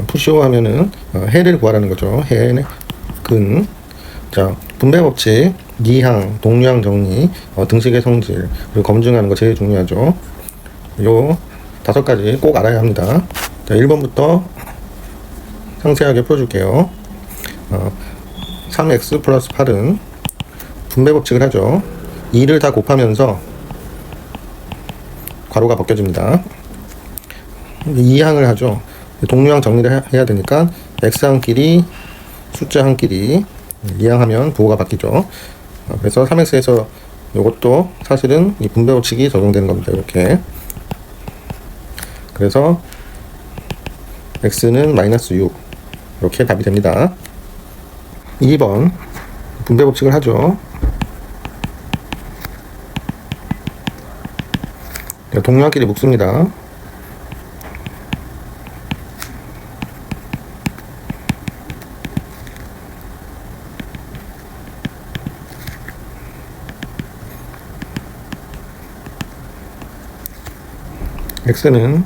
푸시오 하면은 해를 구하라는 거죠. 해는 근. 자, 분배 법칙, 니항, 동류항 정리, 등식의 성질, 그리고 검증하는 거 제일 중요하죠. 요 5가지 꼭 알아야 합니다. 자, 1번부터 상세하게 풀어줄게요. 3x 플러스 8은 분배 법칙을 하죠. 2를 다 곱하면서 괄호가 벗겨집니다. 2항을 하죠. 동류항 정리를 해야 되니까 x 한끼리 숫자 한끼리 2항 하면 부호가 바뀌죠. 그래서 3x에서 이것도 사실은 이 분배 법칙이 적용되는 겁니다. 이렇게. 그래서 x는 마이너스 6 이렇게 답이 됩니다. 2번 분배 법칙을 하죠. 동류항끼리 묶습니다. x는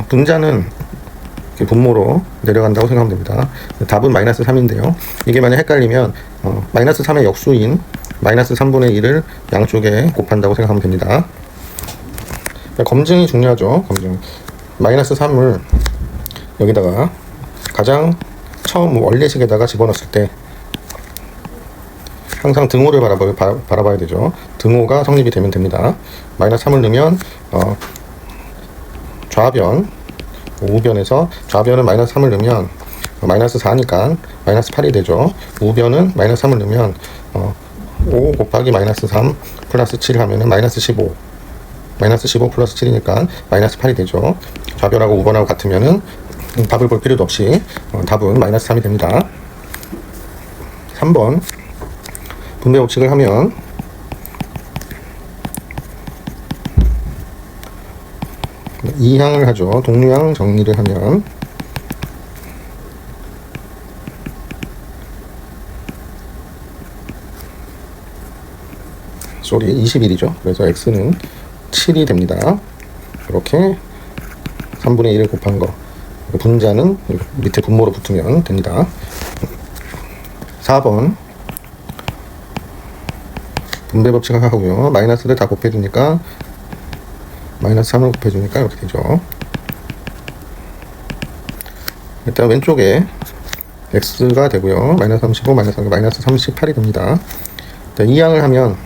분자는 분모로 내려간다고 생각하면 됩니다. 답은 마이너스 3인데요. 이게 만약 헷갈리면 마이너스 3의 역수인 마이너스 3분의 1을 양쪽에 곱한다고 생각하면 됩니다. 검증이 중요하죠. 검증. 마이너스 3을 여기다가 가장 처음 원래식에다가 집어넣었을 때 항상 등호를 바라봐야 되죠. 등호가 성립이 되면 됩니다. 마이너스 3을 넣으면 좌변, 우변에서 좌변은 마이너스 3을 넣으면 마이너스 4니까 마이너스 8이 되죠. 우변은 마이너스 3을 넣으면 5 곱하기 마이너스 3 플러스 7 하면은 마이너스 15. 마이너스 15 플러스 7이니까 마이너스 8이 되죠. 좌변하고 우변하고 같으면은 답을 볼 필요도 없이 답은 마이너스 3이 됩니다. 3번 분배 법칙을 하면 이항을 하죠. 동류항 정리를 하면 쏘리 21이죠. 그래서 x는 7이 됩니다. 이렇게 3분의 1을 곱한 거 분자는 밑에 분모로 붙으면 됩니다. 4번 분배 법칙을 하고요. 마이너스를 다 곱해주니까 마이너스 3을 곱해주니까 이렇게 되죠. 일단 왼쪽에 x가 되고요. 마이너스 35, 마이너스 3, 마이너스 38이 됩니다. 일단 이 항을 하면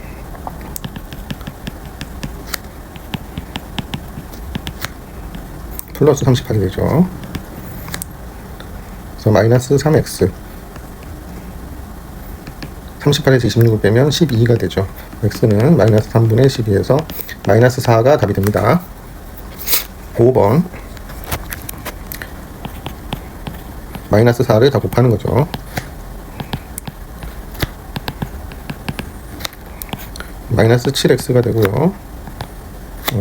플러스 38이 되죠. 그래서 마이너스 3x 38에서 26을 빼면 12가 되죠. x는 마이너스 3분의 12에서 마이너스 4가 답이 됩니다. 5번 마이너스 4를 다 곱하는 거죠. 마이너스 7x가 되고요.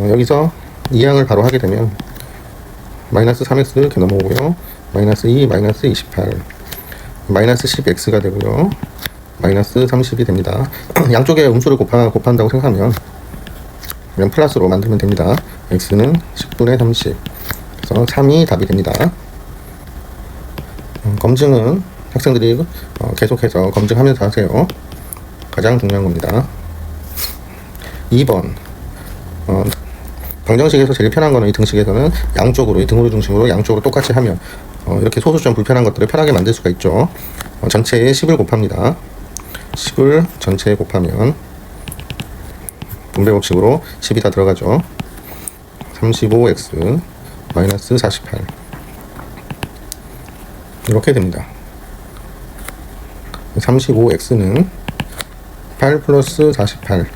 여기서 이 항을 바로 하게 되면 마이너스 3x 이렇게 넘어오고요. 마이너스 2, 마이너스 28 마이너스 10x가 되고요. 마이너스 30이 됩니다. 양쪽에 음수를 곱한다고 생각하면 그냥 플러스로 만들면 됩니다. x는 10분의 30 그래서 3이 답이 됩니다. 검증은 학생들이 계속해서 검증하면서 하세요. 가장 중요한 겁니다. 2번 방정식에서 제일 편한 거는 이 등식에서는 양쪽으로 이 등호를 중심으로 양쪽으로 똑같이 하면 이렇게 소수점 불편한 것들을 편하게 만들 수가 있죠. 전체에 10을 곱합니다. 10을 전체에 곱하면 분배 법칙으로 10이 다 들어가죠. 35x 마이너스 48 이렇게 됩니다. 35x는 8 플러스 48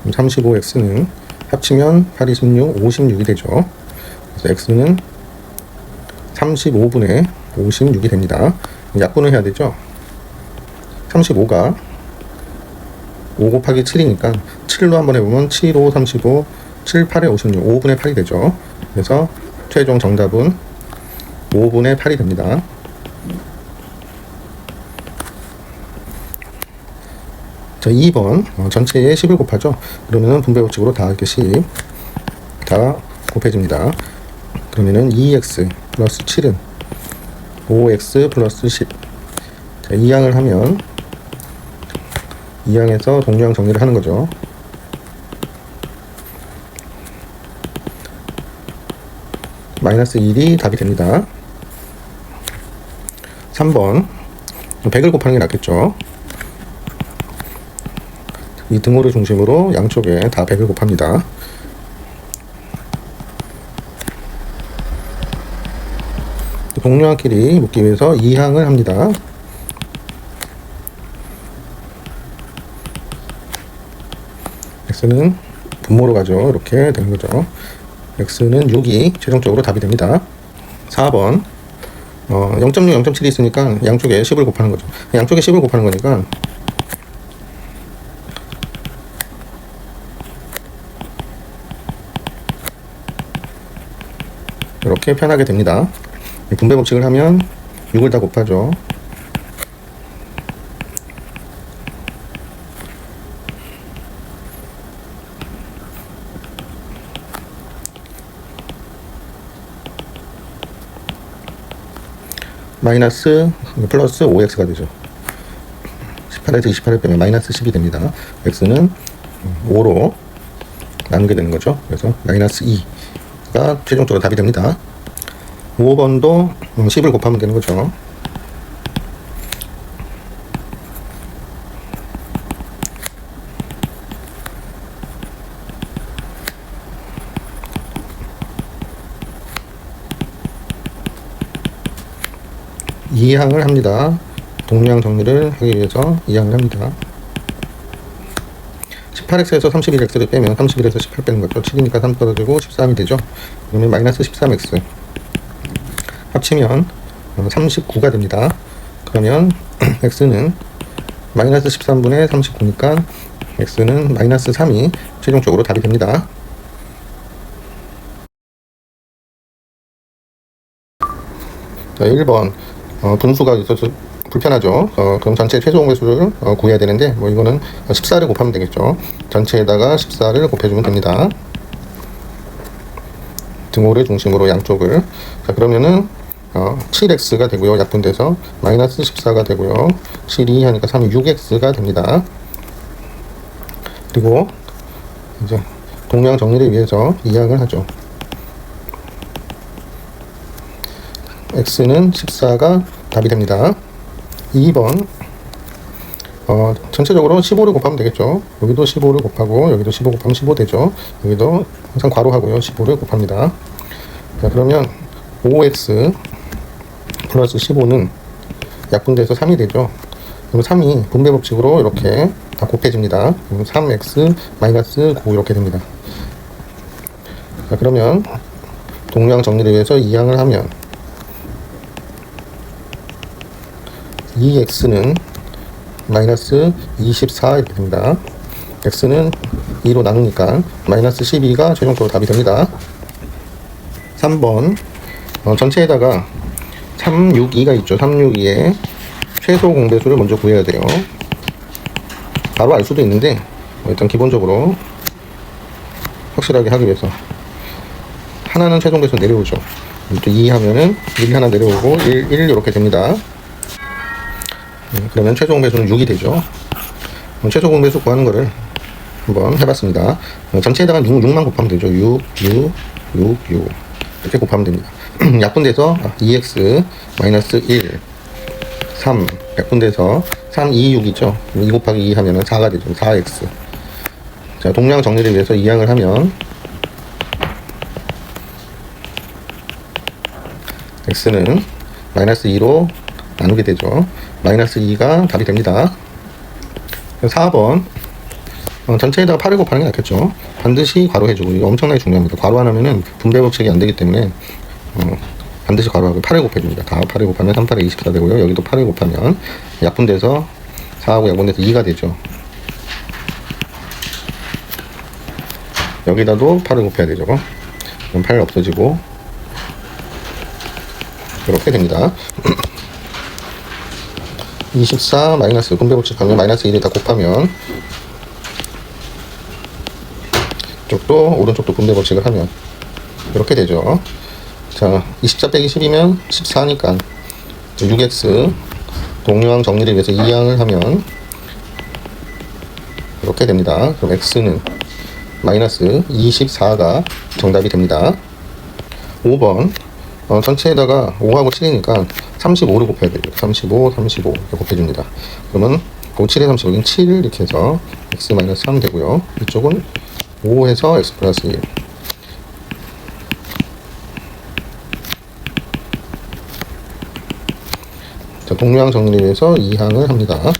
35x는 합치면 8, 26, 56이 되죠. 그래서 x는 35분의 56이 됩니다. 약분을 해야 되죠. 35가 5 곱하기 7이니까 7로 한번 해보면 7, 5, 35, 7, 8에 56, 5분의 8이 되죠. 그래서 최종 정답은 5분의 8이 됩니다. 자, 2번 전체에 10을 곱하죠. 그러면 분배 법칙으로 다 이렇게 10 다 곱해집니다. 그러면은 2x 플러스 7은 5x 플러스 10. 자, 2항을 하면 2항에서 동류항 정리를 하는 거죠. 마이너스 1이 답이 됩니다. 3번 100을 곱하는 게 낫겠죠. 이 등호를 중심으로 양쪽에 다 100을 곱합니다. 동류항끼리 묶기 위해서 2항을 합니다. x는 분모로 가죠. 이렇게 되는 거죠. x는 6이 최종적으로 답이 됩니다. 4번 0.6, 0.7이 있으니까 양쪽에 10을 곱하는 거죠. 양쪽에 10을 곱하는 거니까 이렇게 표현하게 됩니다. 분배 법칙을 하면 6을 다 곱하죠. 마이너스 플러스 5x가 되죠. 18에서 28을 빼면 마이너스 10이 됩니다. x는 5로 나누게 되는 거죠. 그래서 마이너스 2가 최종적으로 답이 됩니다. 5번도 10을 곱하면 되는 거죠. 이항을 합니다. 동량 정리를 하기 위해서 이항을 합니다. 18x에서 31x를 빼면 31에서 18 빼는 거죠. 7이니까 3 떨어지고 13이 되죠. 그러면 마이너스 13x 합치면 39가 됩니다. 그러면 x는 마이너스 13분의 39니까 x는 마이너스 3이 최종적으로 답이 됩니다. 자, 1번 분수가 있어서 불편하죠. 그럼 전체 최소 공배수를 구해야 되는데 뭐 이거는 14를 곱하면 되겠죠. 전체에다가 14를 곱해주면 됩니다. 등호를 중심으로 양쪽을. 자, 그러면은 7x가 되고요. 약분돼서 마이너스 14가 되고요. 7이 하니까 3이 6x가 됩니다. 그리고 이제 동량 정리를 위해서 이항을 하죠. x는 14가 답이 됩니다. 2번 전체적으로 15를 곱하면 되겠죠. 여기도 15를 곱하고 여기도 15 곱하면 15 되죠. 여기도 항상 괄호하고요. 15를 곱합니다. 자, 그러면 5x 플러스 15는 약분돼서 3이 되죠. 그럼 3이 분배 법칙으로 이렇게 다 곱해집니다. 그럼 3x 마이너스 9 이렇게 됩니다. 자, 그러면 동량 정리를 위해서 이항을 하면 2x는 마이너스 24 이렇게 됩니다. x는 2로 나누니까 마이너스 12가 최종적으로 답이 됩니다. 3번 전체에다가 362가 있죠. 362의 최소 공배수를 먼저 구해야 돼요. 바로 알 수도 있는데 일단 기본적으로 확실하게 하기 위해서 하나는 최소 공배수 내려오죠. 또 2 하면은 1 하나 내려오고 1 이렇게 됩니다. 그러면 최소 공배수는 6이 되죠. 최소 공배수 구하는 거를 한번 해봤습니다. 전체에다가 6만 곱하면 되죠. 6 이렇게 곱하면 됩니다. 약분돼서 2x 마이너스 1 3 약분돼서 3, 2, 6이죠. 2 곱하기 2 하면은 4가 되죠. 4x. 자, 동량 정리를 위해서 이항을 하면 x는 마이너스 2로 나누게 되죠. 마이너스 2가 답이 됩니다. 4번 전체에다가 8을 곱하는 게 낫겠죠. 반드시 괄호해주고 이거 엄청나게 중요합니다. 괄호 안 하면은 분배 법칙이 안 되기 때문에 반드시 괄호하고 8을 곱해줍니다. 다 8을 곱하면 3, 8에 24 되고요. 여기도 8을 곱하면 약분돼서 4하고 약분돼서 2가 되죠. 여기다도 8을 곱해야 되죠. 그럼 8 없어지고 이렇게 됩니다. 24 마이너스 분배 법칙 하면 마이너스 1을 다 곱하면 왼쪽도 오른쪽도 분배 법칙을 하면 이렇게 되죠. 자, 24 빼기 10이면 14니까 6x 동류항 정리를 위해서 2항을 하면 이렇게 됩니다. 그럼 x는 마이너스 24가 정답이 됩니다. 5번 전체에다가 5하고 7이니까 35를 곱해야 돼요. 35, 35 이렇게 곱해줍니다. 그러면 7에 35는 7 이렇게 해서 x 마이너스 3 되고요. 이쪽은 5에서 x 플러스 1. 자, 동류항 정리를 위해서 2항을 합니다.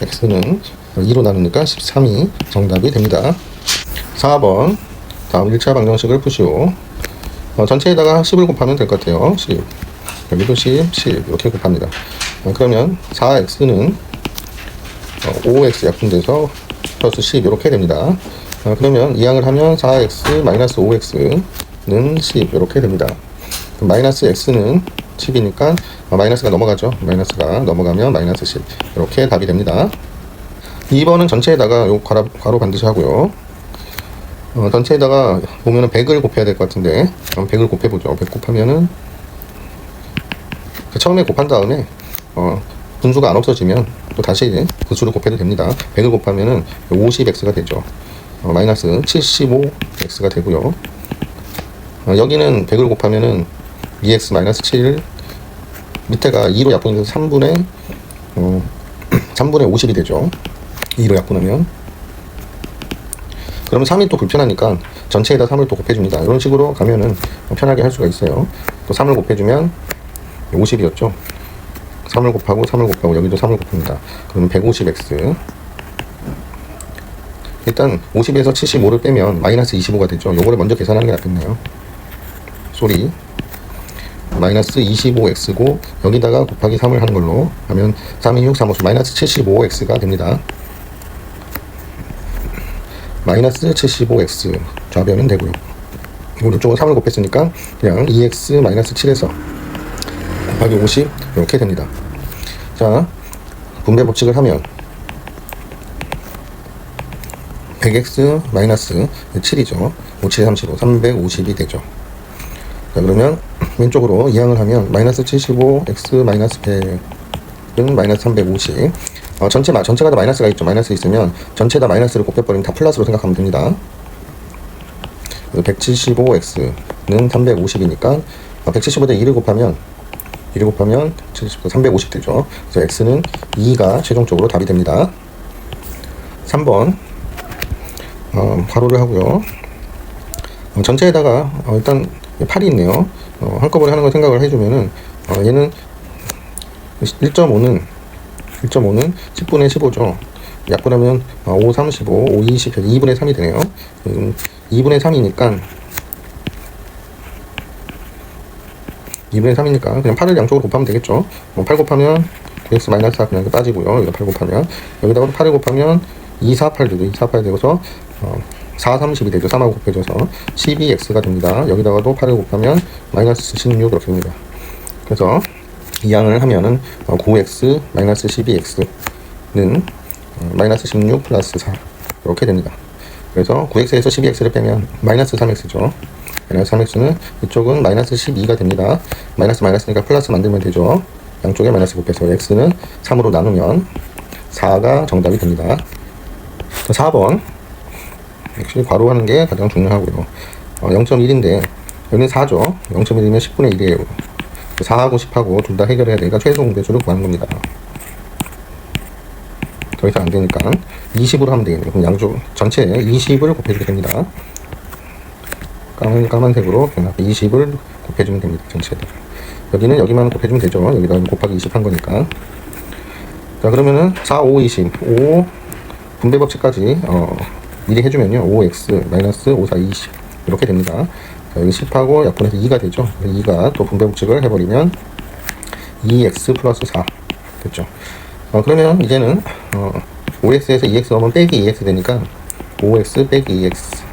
x는 2로 나누니까 13이 정답이 됩니다. 4번 다음 1차 방정식을 푸시오. 전체에다가 10을 곱하면 될 것 같아요. 10 여기도 10, 10 이렇게 곱합니다. 그러면 4x는 5x 약분돼서 플러스 10 이렇게 됩니다. 그러면 이항을 하면 4x 마이너스 5x는 10 이렇게 됩니다. 마이너스 x는 10이니까 마이너스가 넘어가죠. 마이너스가 넘어가면 마이너스 10 이렇게 답이 됩니다. 2번은 전체에다가 요 괄호 반드시 하고요. 전체에다가 보면은 100을 곱해야 될 것 같은데 100을 곱해보죠. 100 곱하면은 처음에 곱한 다음에 분수가 안 없어지면 또 다시 그 수를 곱해도 됩니다. 100을 곱하면은 50x가 되죠. 마이너스 75x가 되고요. 여기는 100을 곱하면은 2x 마이너스 7 밑에가 2로 약분해서 3분의 50이 되죠. 2로 약분하면 그러면 3이 또 불편하니까 전체에다 3을 또 곱해줍니다. 이런 식으로 가면은 편하게 할 수가 있어요. 또 3을 곱해주면 50이었죠. 3을 곱하고 3을 곱하고 여기도 3을 곱합니다. 그러면 150x 일단 50에서 75를 빼면 마이너스 25가 되죠. 요거를 먼저 계산하는 게 낫겠네요. 쏘리 마이너스 25x고 여기다가 곱하기 3을 하는 걸로 하면 3, 2, 6, 3, 5, 마이너스 75x가 됩니다. 마이너스 75x 좌변은 되고요. 오른쪽은 3을 곱했으니까 그냥 2x 마이너스 7에서 곱하기 50 이렇게 됩니다. 자, 분배 법칙을 하면 100x 마이너스 7이죠. 57, 35, 350이 되죠. 자, 그러면 왼쪽으로 이항을 하면 마이너스 75x 마이너스 100은 마이너스 350. 전체가 다 마이너스가 있죠. 마이너스 있으면 전체 다 마이너스를 곱해버리면 다 플러스로 생각하면 됩니다. 175x는 350이니까 175대 2를 곱하면 350 되죠. 그래서 x는 2가 최종적으로 답이 됩니다. 3번 괄호를 하고요. 전체에다가 일단 8이 있네요. 한꺼번에 하는 걸 생각을 해주면은 얘는 1.5는 10분의 15죠. 약분하면 5, 35, 5, 20, 2분의 3이 되네요. 2분의 3이니까 그냥 8을 양쪽으로 곱하면 되겠죠. 8 곱하면 9x-4 그냥 빠지고요. 여기다 8 곱하면 여기다가 8을 곱하면 2, 4, 8 되죠. 2, 4, 8 되고서 4, 30이 되죠. 3하고 곱해져서 12x가 됩니다. 여기다가도 8을 곱하면 마이너스 16 이렇게 됩니다. 그래서 이항을 하면은 9x 마이너스 12x는 마이너스 16 플러스 4 이렇게 됩니다. 그래서 9x에서 12x를 빼면 마이너스 3x죠. 마이너스 3x는 이쪽은 마이너스 12가 됩니다. 마이너스니까 플러스 만들면 되죠. 양쪽에 마이너스 곱해서 x는 3으로 나누면 4가 정답이 됩니다. 4번 역시 괄호하는 게 가장 중요하고요. 0.1인데 여기는 4죠. 0.1이면 10분의 1이에요. 4하고 10하고 둘 다 해결해야 되니까 최종 배수를 구하는 겁니다. 더 이상 안 되니까 20으로 하면 되겠네요. 그럼 양쪽 전체에 20을 곱해주게 됩니다. 까만색으로 20을 곱해주면 됩니다. 전체에다. 여기만 곱해주면 되죠. 여기다 곱하기 20 한 거니까. 자, 그러면은 4, 5, 20. 5 분배 법칙까지 미리 해주면요. 5x 마이너스 5, 4, 20 이렇게 됩니다. 자, 여기 10하고 약분해서 2가 되죠. 2가 또 분배 법칙을 해버리면 2x 플러스 4 됐죠. 그러면 이제는 5x에서 2x 넣으면 빼기 2x 되니까 5x 빼기 2x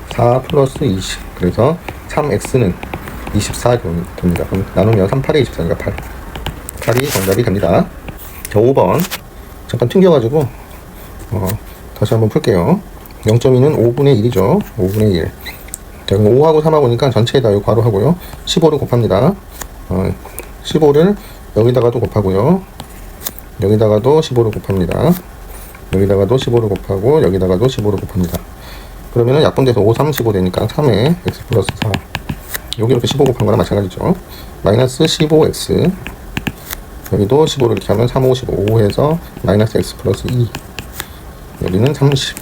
4 플러스 20 그래서 3x는 24 됩니다. 그럼 나누면 3, 8에 24니까 8 8이 정답이 됩니다. 자, 5번 잠깐 튕겨가지고 다시 한번 풀게요. 0.2는 5분의 1이죠. 5분의 1. 자, 그럼 5하고 3하고 보니까 전체에다 이 괄호 하고요. 15를 곱합니다. 15를 여기다가도 곱하고요. 여기다가도 15를 곱합니다. 여기다가도 15를 곱하고 여기다가도 15를 곱합니다. 그러면은 약분돼서 5, 3, 15 되니까 3에 x 플러스 4. 여기 이렇게 15 곱한 거랑 마찬가지죠. 마이너스 15x. 여기도 15를 이렇게 하면 3, 5, 15. 5에서 마이너스 x 플러스 2. 여기는 30.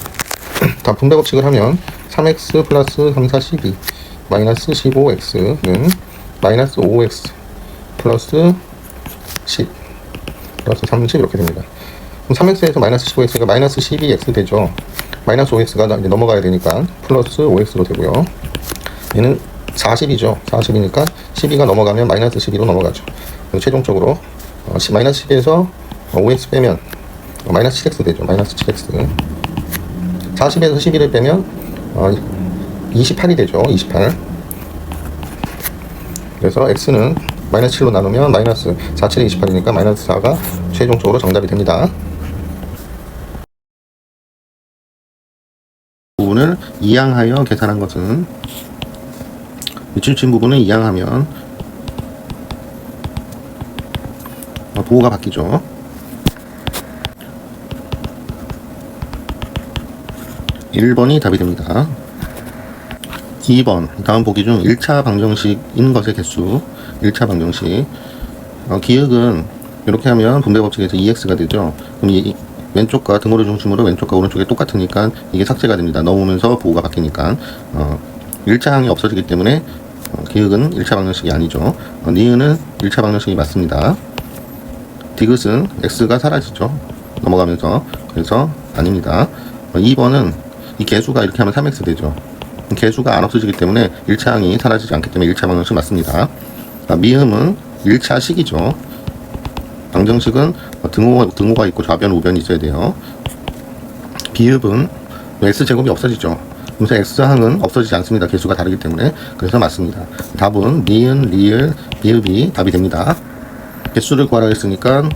다 분배 법칙을 하면 3x 플러스 3, 4, 12. 마이너스 15x는 마이너스 5x 플러스 10 플러스 30 이렇게 됩니다. 그럼 3x에서 마이너스 15x가 마이너스 12x 되죠. 마이너스 5x가 이제 넘어가야 되니까 플러스 5x로 되고요. 얘는 40이죠. 40이니까 12가 넘어가면 마이너스 12로 넘어가죠. 그래서 최종적으로 마이너스 10에서 5x 빼면 마이너스 7x 되죠. 마이너스 7x. 40에서 12를 빼면 28이 되죠. 28. 그래서 x는 마이너스 7로 나누면 마이너스 4, 7이 28이니까 마이너스 4가 최종적으로 정답이 됩니다. 부분을 이항하여 계산한 것은 밑줄 친 부분을 이항하면 부호가 바뀌죠. 1번이 답이 됩니다. 2번 다음 보기 중 1차 방정식인 것의 개수 1차 방정식 기역은 이렇게 하면 분배 법칙에서 2x가 되죠. 그럼 이 왼쪽과 등호를 중심으로 왼쪽과 오른쪽이 똑같으니까 이게 삭제가 됩니다. 넣으면서 부호가 바뀌니까 1차 항이 없어지기 때문에 기역은 1차 방정식이 아니죠. 니은은 1차 방정식이 맞습니다. 디귿은 x가 사라지죠. 넘어가면서. 그래서 아닙니다. 2번은 이 개수가 이렇게 하면 3x 되죠. 개수가 안 없어지기 때문에 1차 항이 사라지지 않기 때문에 1차 방정식 맞습니다. 미음은 1차 식이죠. 방정식은 등호가 있고 좌변, 우변이 있어야 돼요. 비읍은 x제곱이 없어지죠. 그래서 x항은 없어지지 않습니다. 개수가 다르기 때문에. 그래서 맞습니다. 답은 니은, 리을, 비읍이 답이 됩니다. 개수를 구하라 했으니까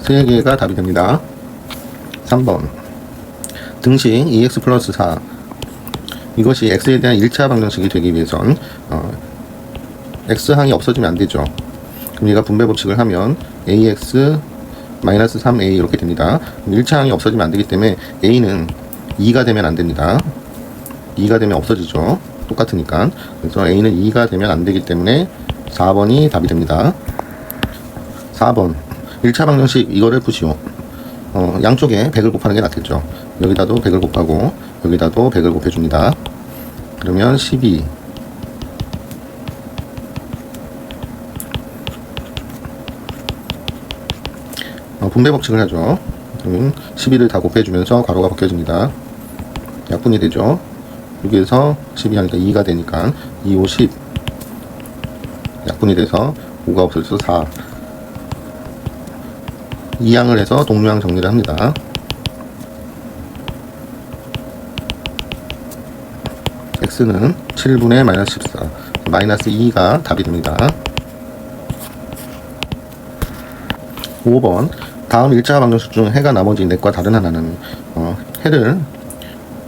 3개가 답이 됩니다. 3번 등식 2x 플러스 4 이것이 x에 대한 1차 방정식이 되기 위해선 x항이 없어지면 안 되죠. 그럼 얘가 분배 법칙을 하면 ax 마이너스 3a 이렇게 됩니다. 1차 항이 없어지면 안 되기 때문에 a는 2가 되면 안 됩니다. 2가 되면 없어지죠. 똑같으니까. 그래서 a는 2가 되면 안 되기 때문에 4번이 답이 됩니다. 4번 1차 방정식 이거를 푸시오. 양쪽에 100을 곱하는 게 낫겠죠. 여기다도 100을 곱하고 여기다도 100을 곱해줍니다. 그러면 12 분배 법칙을 하죠. 그러면 12를 다 곱해주면서 괄호가 벗겨집니다. 약분이 되죠. 여기에서 12 하니까 2가 되니까 2, 5, 10 약분이 돼서 5가 없어져서 4 이항을 해서 동류항 정리를 합니다. x는 7분의 마이너스 14 마이너스 2가 답이 됩니다. 5번 다음 1차 방정식 중 해가 나머지 넷과 다른 하나는 해를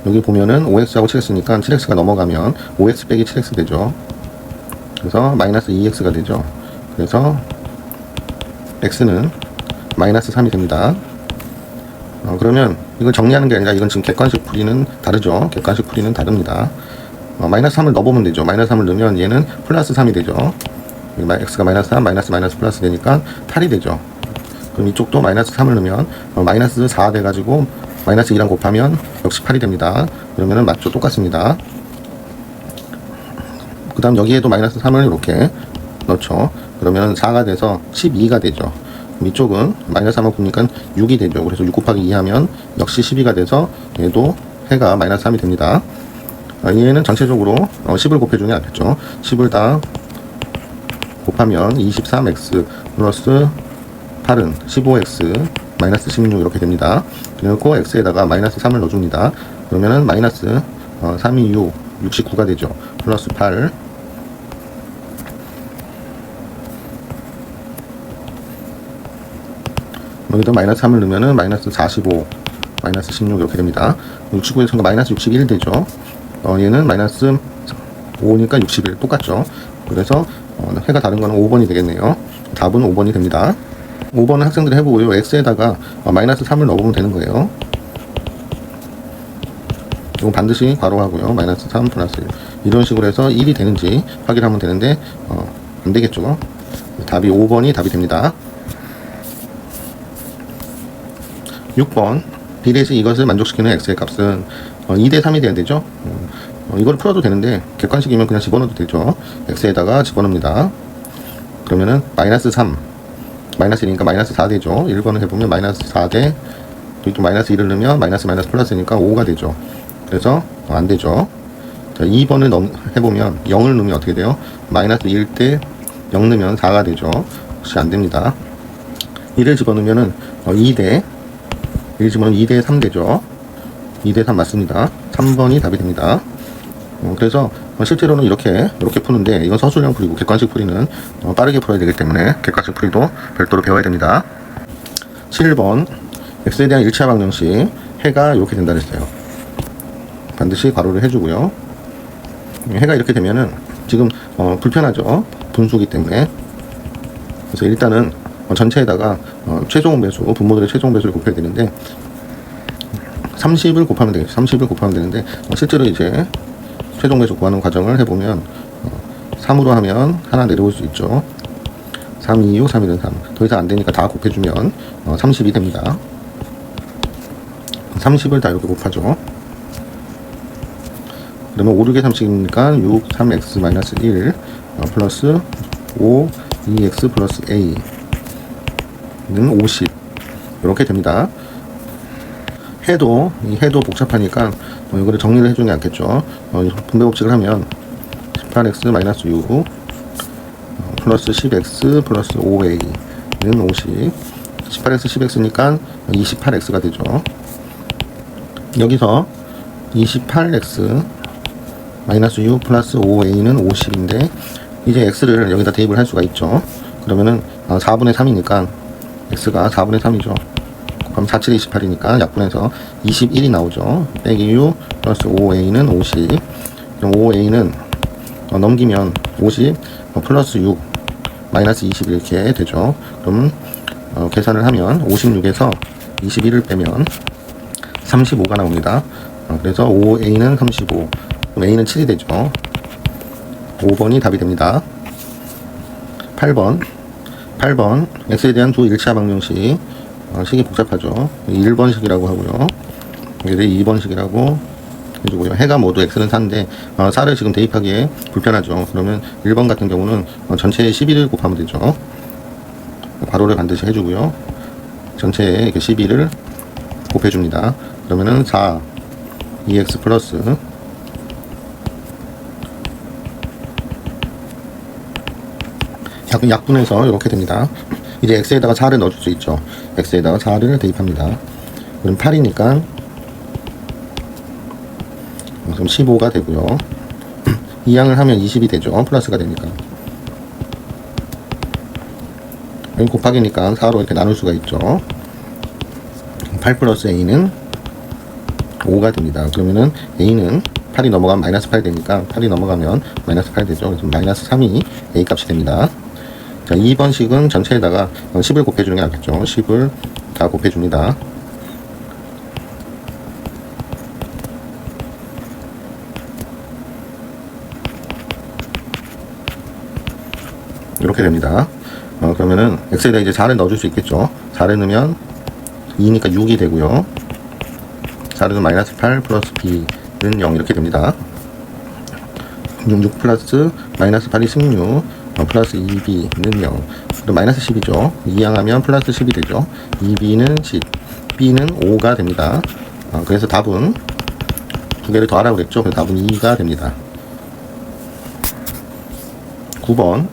여기 보면은 5x하고 7x니까 7x가 넘어가면 5x 빼기 7x 되죠. 그래서 마이너스 2x가 되죠. 그래서 x는 마이너스 3이 됩니다. 그러면 이걸 정리하는 게 아니라 이건 지금 객관식 풀이는 다르죠. 객관식 풀이는 다릅니다. 마이너스 3을 넣어보면 되죠. 마이너스 3을 넣으면 얘는 플러스 3이 되죠. x가 마이너스 3, 마이너스 플러스 되니까 8이 되죠. 그럼 이쪽도 마이너스 3을 넣으면 마이너스 4 돼가지고 마이너스 2랑 곱하면 역시 8이 됩니다. 그러면은 맞죠? 똑같습니다. 그 다음 여기에도 마이너스 3을 이렇게 넣죠. 그러면 4가 돼서 12가 되죠. 이쪽은 마이너스 3을 보니까 6이 되죠. 그래서 6 곱하기 2 하면 역시 12가 돼서 얘도 해가 마이너스 3이 됩니다. 얘는 전체적으로 10을 곱해주는 게 낫겠죠. 10을 다 곱하면 23x 플러스 8은 15x 마이너스 16 이렇게 됩니다. 그리고 x에다가 마이너스 3을 넣어줍니다. 그러면은 마이너스 3이 6, 69가 되죠. 플러스 8 여기다 마이너스 3을 넣으면은 마이너스 45, 마이너스 16 이렇게 됩니다. 69에서 마이너스 61 되죠. 얘는 마이너스 5니까 61 똑같죠. 그래서 해가 다른 거는 5번이 되겠네요. 답은 5번이 됩니다. 5번은 학생들이 해보고요. x에다가 마이너스 3을 넣어보면 되는 거예요. 이건 반드시 괄호하고요. 마이너스 3 플러스 1 이런 식으로 해서 1이 되는지 확인하면 되는데 안 되겠죠. 답이 5번이 답이 됩니다. 6번 비례식 이것을 만족시키는 x의 값은 2대 3이 돼야 되죠. 이걸 풀어도 되는데 객관식이면 그냥 집어넣어도 되죠. x에다가 집어넣습니다. 그러면은 마이너스 3 마이너스 1이니까 마이너스 4 되죠. 1번을 해보면 마이너스 4대 또 마이너스 1을 넣으면 마이너스 플러스니까 5가 되죠. 그래서 안 되죠. 자, 2번을 해보면 0을 넣으면 어떻게 돼요? 마이너스 1대 0 넣으면 4가 되죠. 혹시 안 됩니다. 1을 집어넣으면은 2대 1 집어넣으면 2대 3 되죠. 2대 3 맞습니다. 3번이 답이 됩니다. 그래서 실제로는 이렇게 푸는데 이건 서술형 풀이고 객관식 풀이는 빠르게 풀어야 되기 때문에 객관식 풀이도 별도로 배워야 됩니다. 7번 x에 대한 1차 방정식 해가 이렇게 된다 그랬어요. 반드시 괄호를 해주고요. 해가 이렇게 되면은 지금 불편하죠. 분수기 때문에. 그래서 일단은 전체에다가 최종 배수, 분모들의 최종 배수를 곱해야 되는데 30을 곱하면 되겠죠. 30을 곱하면 되는데 실제로 이제 최종 배수 구하는 과정을 해보면 3으로 하면 하나 내려올 수 있죠. 3, 2, 6, 3, 1은 3. 더 이상 안 되니까 다 곱해주면 30이 됩니다. 30을 다 이렇게 곱하죠. 그러면 5, 6의 30이니까 6, 3x 마이너스 1 플러스 5, 2x 플러스 a는 50 이렇게 됩니다. 해도 복잡하니까 이거를 정리를 해주는 게 낫겠죠. 분배 법칙을 하면 18x 마이너스 6 플러스 10x 플러스 5a는 50 18x 10x니까 28x가 되죠. 여기서 28x 마이너스 6 플러스 5a는 50인데 이제 x를 여기다 대입을 할 수가 있죠. 그러면은 4분의 3이니까 x가 4분의 3이죠. 그럼 4, 7, 28이니까 약분해서 21이 나오죠. 빼기 6 플러스 5a는 50. 그럼 5a는 넘기면 50 플러스 6 마이너스 20 이렇게 되죠. 그럼 계산을 하면 56에서 21을 빼면 35가 나옵니다. 그래서 5a는 35 그럼 a는 7이 되죠. 5번이 답이 됩니다. 8번 x에 대한 두 1차 방정식 식이 복잡하죠. 1번식이라고 하고요. 여기를 2번식이라고 해주고요. 해가 모두 x는 4인데 4를 지금 대입하기에 불편하죠. 그러면 1번 같은 경우는 전체에 11을 곱하면 되죠. 괄호를 반드시 해주고요. 전체에 이렇게 11을 곱해줍니다. 그러면은 4 2x 플러스 약분해서 이렇게 됩니다. 이제 x에다가 4를 넣어줄 수 있죠. x에다가 4를 대입합니다. 그럼 8이니까 그럼 15가 되고요. 이항을 하면 20이 되죠. 플러스가 되니까. 여기 곱하기니까 4로 이렇게 나눌 수가 있죠. 8 플러스 a는 5가 됩니다. 그러면은 a는 8이 넘어가면 마이너스 8 되니까 8이 넘어가면 마이너스 8 되죠. 그래서 마이너스 3이 a 값이 됩니다. 자, 2번식은 전체에다가 10을 곱해주는 게 낫겠죠. 10을 다 곱해줍니다. 이렇게 됩니다. 그러면은 x에다 이제 4를 넣어줄 수 있겠죠. 4를 넣으면 2니까 6이 되고요. 4를 넣으면 마이너스 8 플러스 b는 0 이렇게 됩니다. 6 플러스 마이너스 8이 16 플러스 2b는 0 그럼 마이너스 10이죠. 이항하면 플러스 10이 되죠. 2b는 10 b는 5가 됩니다. 그래서 답은 두 개를 더하라고 그랬죠. 그래서 답은 2가 됩니다. 9번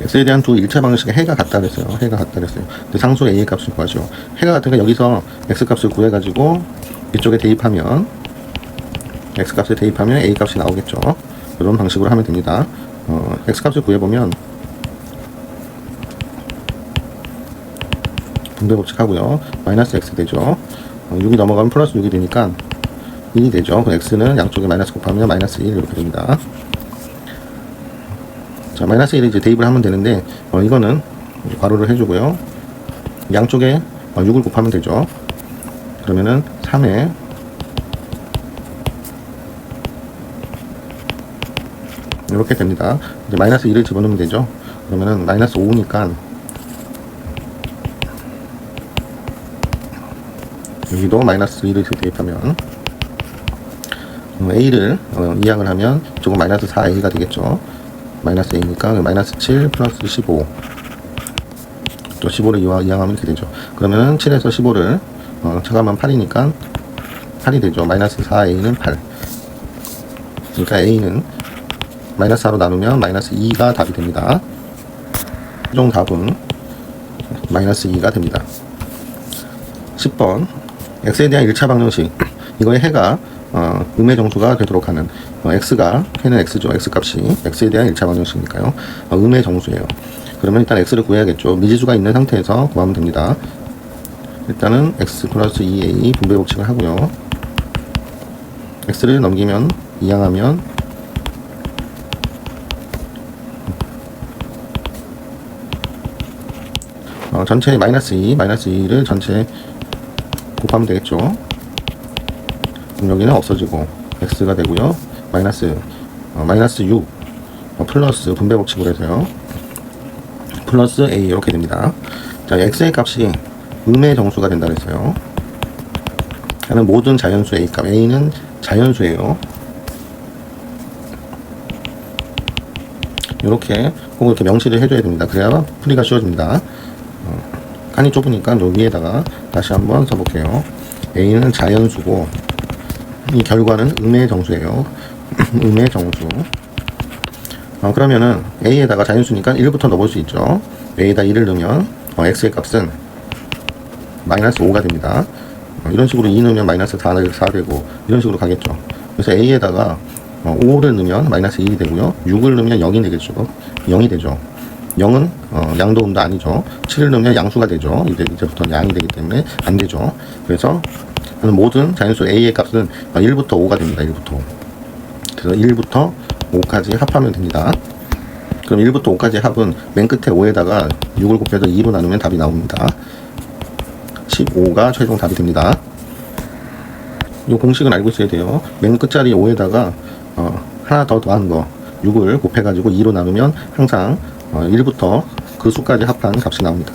x에 대한 두 1차 방정식의 해가 같다 그랬어요. 해가 같다 그랬어요. 근데 상수 a의 값을 구하죠. 해가 같으니까 여기서 x 값을 구해가지고 이쪽에 대입하면 x 값을 대입하면 a 값이 나오겠죠. 이런 방식으로 하면 됩니다. x 값을 구해보면 분배 법칙 하고요. 마이너스 x 되죠. 6이 넘어가면 플러스 6이 되니까 1이 되죠. 그럼 x는 양쪽에 마이너스 곱하면 마이너스 1 이렇게 됩니다. 자, 마이너스 1을 이제 대입을 하면 되는데, 이거는 괄호를 해주고요. 양쪽에 6을 곱하면 되죠. 그러면은 3에 이렇게 됩니다. 이제 마이너스 1을 집어넣으면 되죠. 그러면은 마이너스 5니까 여기도 마이너스 1을 대입하면 A를 이항을 하면 조금 마이너스 4A가 되겠죠. 마이너스 A니까 마이너스 7 플러스 15 또 15를 이항하면 이렇게 되죠. 그러면은 7에서 15를 차감하면 8이니까 8이 되죠. 마이너스 4A는 8. 그러니까 A는 마이너스 4로 나누면 마이너스 2가 답이 됩니다. 최종 답은 마이너스 2가 됩니다. 10번 x에 대한 1차 방정식. 이거의 해가 음의 정수가 되도록 하는 x가 해는 x죠. x 값이 x에 대한 1차 방정식이니까요. 음의 정수예요. 그러면 일단 x를 구해야겠죠. 미지수가 있는 상태에서 구하면 됩니다. 일단은 x 플러스 2a 분배 법칙을 하고요. x를 넘기면 이항하면 전체 마이너스 2를 전체 곱하면 되겠죠. 그럼 여기는 없어지고 x가 되고요. 마이너스 6 플러스 분배 법칙으로 해서요. 플러스 a 이렇게 됩니다. 자, x의 값이 음의 정수가 된다 그랬어요. 하는 모든 자연수 a 값, a는 자연수예요. 이렇게 꼭 이렇게 명시를 해줘야 됩니다. 그래야 풀이가 쉬워집니다. 칸이 좁으니까 요 위에다가 다시 한번 써볼게요. a는 자연수고 이 결과는 음의 정수예요. 음의 정수. 그러면은 a에다가 자연수니까 1부터 넣어볼 수 있죠. a에다 1을 넣으면 x의 값은 마이너스 5가 됩니다. 이런 식으로 2 넣으면 마이너스 4 되고 이런 식으로 가겠죠. 그래서 a에다가 5를 넣으면 마이너스 1이 되고요. 6을 넣으면 0이 되겠죠. 0이 되죠. 0은 양도 음도 아니죠. 7을 넣으면 양수가 되죠. 이제부터 양이 되기 때문에 안 되죠. 그래서 모든 자연수 a의 값은 1부터 5가 됩니다. 1부터. 그래서 1부터 5까지 합하면 됩니다. 그럼 1부터 5까지 합은 맨 끝에 5에다가 6을 곱해서 2로 나누면 답이 나옵니다. 15가 최종 답이 됩니다. 이 공식은 알고 있어야 돼요. 맨 끝자리 5에다가 하나 더 더한 거 6을 곱해가지고 2로 나누면 항상 1부터 그 수까지 합한 값이 나옵니다.